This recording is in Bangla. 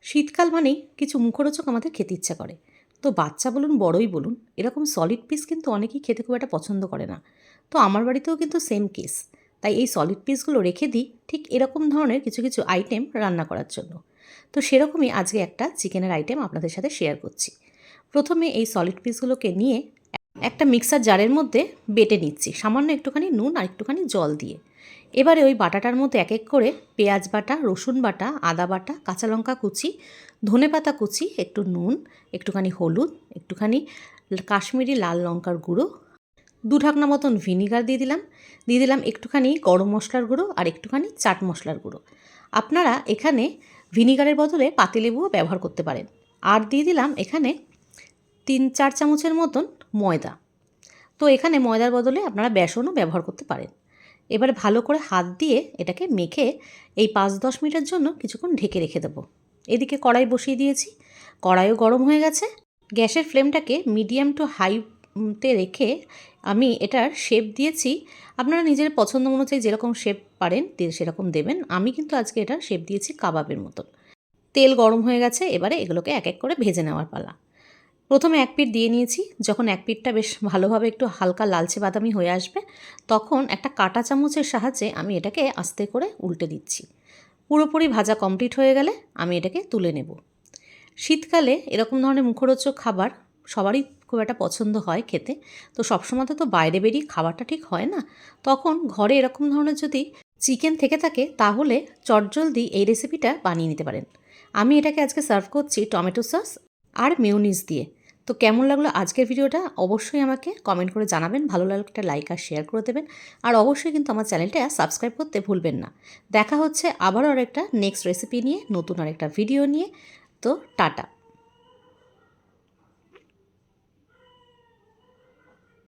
শীতকাল মানেই কিছু মুখরোচক আমাদের খেতে ইচ্ছা করে। তো বাচ্চা বলুন বড়ই বলুন এরকম সলিড পিস কিন্তু অনেকেই খেতে খুব একটা পছন্দ করে না। তো আমার বাড়িতেও কিন্তু সেম কেস। তাই এই সলিড পিসগুলো রেখে দিই ঠিক এরকম ধরনের কিছু কিছু আইটেম রান্না করার জন্য। তো সেরকমই আজকে একটা চিকেনের আইটেম আপনাদের সাথে শেয়ার করছি। প্রথমে এই সলিড পিসগুলোকে নিয়ে একটা মিক্সার জারের মধ্যে বেটে নিচ্ছি সামান্য একটুখানি নুন আর একটুখানি জল দিয়ে। এবারে ওই বাটাটার মধ্যে এক এক করে পেঁয়াজ বাটা, রসুন বাটা, আদা বাটা, কাঁচা লঙ্কা কুচি, ধনেপাতা কুচি, একটু নুন, একটুখানি হলুদ, একটুখানি কাশ্মীরি লাল লঙ্কার গুঁড়ো, 2 ঢাকনা মতন ভিনিগার দিয়ে দিলাম একটুখানি গরম মশলার গুঁড়ো আর একটুখানি চাট মশলার গুঁড়ো। আপনারা এখানে ভিনিগারের বদলে পাতিলেবুও ব্যবহার করতে পারেন। আর দিয়ে দিলাম এখানে 3-4 চামচের মতন ময়দা। তো এখানে ময়দার বদলে আপনারা বেসনও ব্যবহার করতে পারেন। এবারে ভালো করে হাত দিয়ে এটাকে মেখে এই 5-10 মিনিটের জন্য কিছুক্ষণ ঢেকে রেখে দেবো। এদিকে কড়াই বসিয়ে দিয়েছি, কড়াইও গরম হয়ে গেছে। গ্যাসের ফ্লেমটাকে মিডিয়াম টু হাইতে রেখে আমি এটার শেপ দিয়েছি। আপনারা নিজের পছন্দ অনুযায়ী যেরকম শেপ পারেন সেরকম দেবেন। আমি কিন্তু আজকে এটার শেপ দিয়েছি কাবাবের মতন। তেল গরম হয়ে গেছে, এবারে এগুলোকে এক এক করে ভেজে নেওয়ার পালা। প্রথমে এক পিঠ দিয়ে নিয়েছি। যখন এক পিঠটা বেশ ভালোভাবে একটু হালকা লালচে বাদামি হয়ে আসবে তখন একটা কাঁটা চামচের সাহায্যে আমি এটাকে আস্তে করে উল্টে দিচ্ছি। পুরোপুরি ভাজা কমপ্লিট হয়ে গেলে আমি এটাকে তুলে নেব। শীতকালে এরকম ধরনের মুখরোচক খাবার সবারই খুব একটা পছন্দ হয় খেতে। তো সবসময় তো বাইরে বেরিয়ে খাবারটা ঠিক হয় না। তখন ঘরে এরকম ধরনের যদি চিকেন থেকে থাকে তাহলে চটজলদি এই রেসিপিটা বানিয়ে নিতে পারেন। আমি এটাকে আজকে সার্ভ করছি টমেটো সস আর মেয়োনিজ দিয়ে। তো কেমন লাগলো আজকের ভিডিওটা অবশ্যই আমাকে কমেন্ট করে জানাবেন। ভালো লাগলে একটা লাইক আর শেয়ার করে দেবেন। আর অবশ্যই কিন্তু আমার চ্যানেলটা সাবস্ক্রাইব করতে ভুলবেন না। দেখা হচ্ছে আবারও আরেকটা নেক্সট রেসিপি নিয়ে, নতুন আরেকটা ভিডিও নিয়ে। তো টাটা।